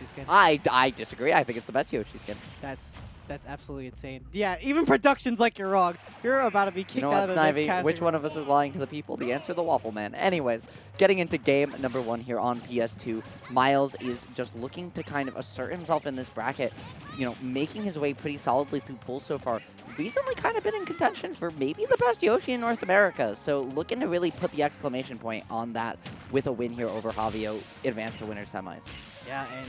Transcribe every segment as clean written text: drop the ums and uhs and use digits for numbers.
skin. I disagree. I think it's the best Yoshi skin. That's absolutely insane. Yeah, even production's like you're wrong. You're about to be kicked You know out what, of the next Snivy? casting Which one room. of us is lying to the people? The answer, the Waffle Man. Anyways, getting into game number 1 here on PS2, Myles is just looking to kind of assert himself in this bracket, you know, making his way pretty solidly through pools so far. Recently kind of been in contention for maybe the best Yoshi in North America, so looking to really put the exclamation point on that with a win here over Jayvio, advance to winner semis. Yeah, and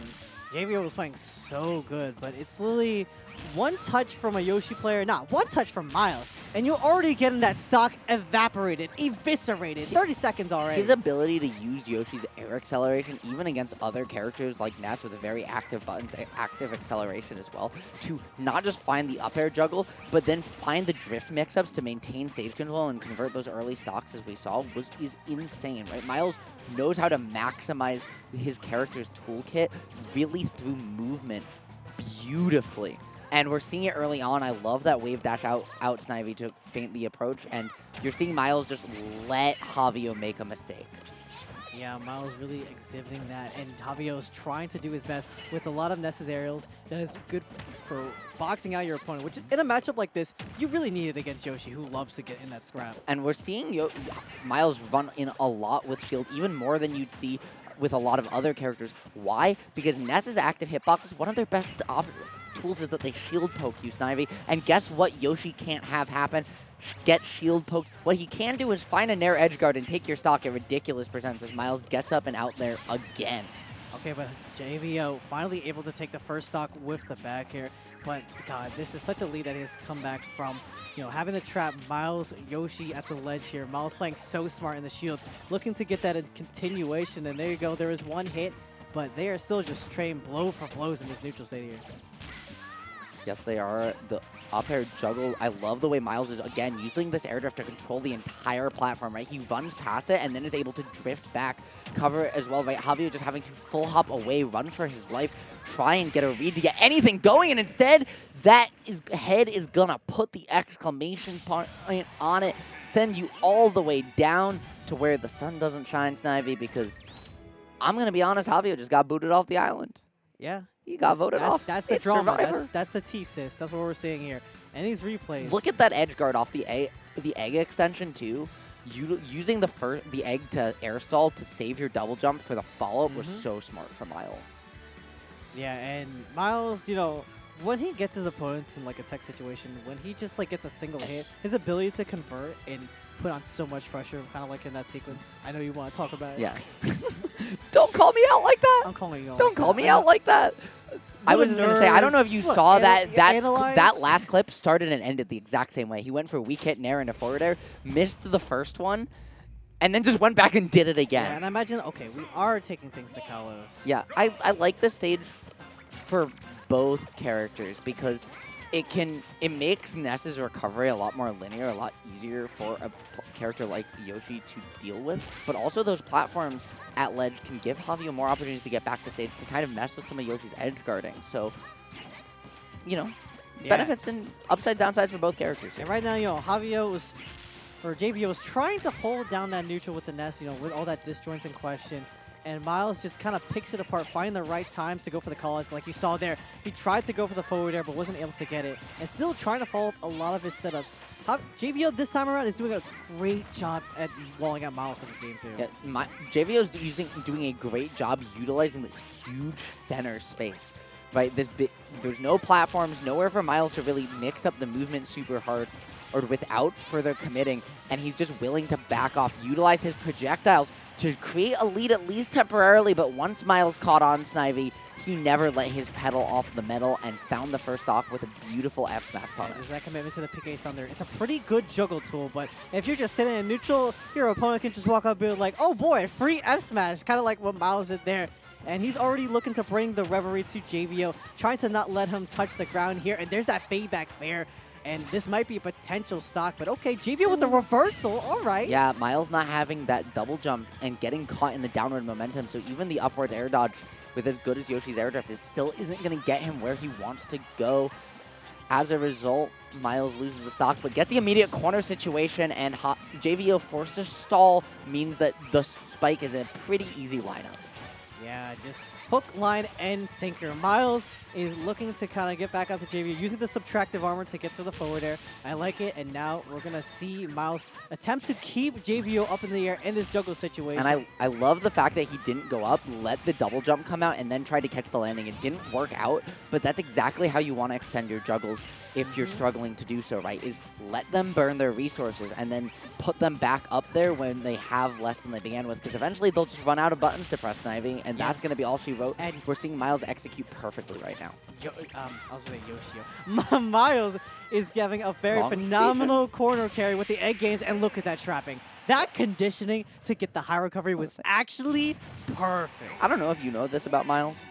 Jayvio was playing so good, but it's literally one touch from a Yoshi player, not one touch from Myles, and you're already getting that stock evaporated, eviscerated, 30 seconds already. His ability to use Yoshi's air acceleration, even against other characters like Ness with very active buttons, active acceleration as well, to not just find the up air juggle, but then find the drift mix-ups to maintain stage control and convert those early stocks as we saw, is insane, right? Myles knows how to maximize his character's toolkit really through movement beautifully. And we're seeing it early on. I love that wave dash out Snivy to feint the approach, and you're seeing Myles just let Jayvio make a mistake. Yeah, Myles really exhibiting that, and Jayvio's trying to do his best with a lot of Ness's aerials that is good for boxing out your opponent, which in a matchup like this, you really need it against Yoshi, who loves to get in that scrap. And we're seeing Myles run in a lot with shield, even more than you'd see with a lot of other characters. Why? Because Ness's active hitbox is one of their best tools is that they shield poke you, Snivy. And guess what Yoshi can't have happen? Get shield poked. What he can do is find a Nair edge guard and take your stock at ridiculous percents as Myles gets up and out there again. Okay, but Jayvio finally able to take the first stock with the back here. But God, this is such a lead that he has come back from. You know, having to trap Myles, Yoshi at the ledge here. Myles playing so smart in the shield, looking to get that in continuation. And there you go. There is one hit, but they are still just trading blow for blows in this neutral state here. Yes, they are. The up air juggle, I love the way Myles is, again, using this air drift to control the entire platform, right? He runs past it and then is able to drift back, cover it as well, right? Jayvio just having to full hop away, run for his life, try and get a read to get anything going, and instead, head is gonna put the exclamation point on it, send you all the way down to where the sun doesn't shine, Snivy, because I'm gonna be honest, Jayvio just got booted off the island. Yeah. He got voted off. That's the it's drama. Survivor. That's the T-Sys. That's what we're seeing here. And these replays. Look at that edge guard off the egg extension too. Using the egg to air stall to save your double jump for the follow-up was so smart from Myles. Yeah, and Myles, you know, when he gets his opponents in like a tech situation, when he just like gets a single hit, his ability to convert and put on so much pressure, kind of like in that sequence. I know you want to talk about it. Yes. Don't call me out like that. I'm calling you out. Don't call me out like that. I was just going to say, I don't know if you saw that last clip started and ended the exact same way. He went for weak hit Nair into forward air, missed the first one, and then just went back and did it again. Yeah, and I imagine, okay, we are taking things to Kalos. Yeah, I like this stage for both characters because it makes Ness's recovery a lot more linear, a lot easier for a character like Yoshi to deal with. But also those platforms at ledge can give Jayvio more opportunities to get back to stage and kind of mess with some of Yoshi's edge guarding. So, you know, benefits and upsides, downsides for both characters here. And right now, you know, Jayvio was trying to hold down that neutral with the Ness, you know, with all that disjoints in question. And Myles just kind of picks it apart, finding the right times to go for the college. Like you saw there, he tried to go for the forward air, but wasn't able to get it. And still trying to follow up a lot of his setups. Jayvio this time around is doing a great job at walling out Myles for this game too. Yeah, Jayvio's doing a great job utilizing this huge center space. Right, there's no platforms, nowhere for Myles to really mix up the movement super hard or without further committing, and he's just willing to back off, utilize his projectiles to create a lead at least temporarily, but once Myles caught on Snivy, he never let his pedal off the metal and found the first stock with a beautiful F-smash punish. There's that commitment to the PK Thunder. It's a pretty good juggle tool, but if you're just sitting in neutral, your opponent can just walk up and be like, oh boy, free F-smash, kind of like what Myles did there. And he's already looking to bring the reverie to Jayvio, trying to not let him touch the ground here, and there's that fade back there. And this might be a potential stock, but okay, Jayvio with the reversal, all right. Yeah, Myles not having that double jump and getting caught in the downward momentum, so even the upward air dodge with as good as Yoshi's air drift still isn't going to get him where he wants to go. As a result, Myles loses the stock, but gets the immediate corner situation, and Jayvio forced to stall means that the spike is a pretty easy lineup. Yeah, just hook, line, and sinker. Myles is looking to kind of get back out to Jayvio, using the subtractive armor to get to the forward air. I like it, and now we're going to see Myles attempt to keep Jayvio up in the air in this juggle situation. And I love the fact that he didn't go up, let the double jump come out, and then tried to catch the landing. It didn't work out, but that's exactly how you want to extend your juggles if you're struggling to do so, right? Is let them burn their resources and then put them back up there when they have less than they began with, because eventually they'll just run out of buttons to press kniving, and that's going to be all she wrote. And we're seeing Myles execute perfectly right now. I was going to Yoshi. Myles is having a very phenomenal corner carry with the egg games, and look at that trapping. That conditioning to get the high recovery was actually perfect. I don't know if you know this about Myles,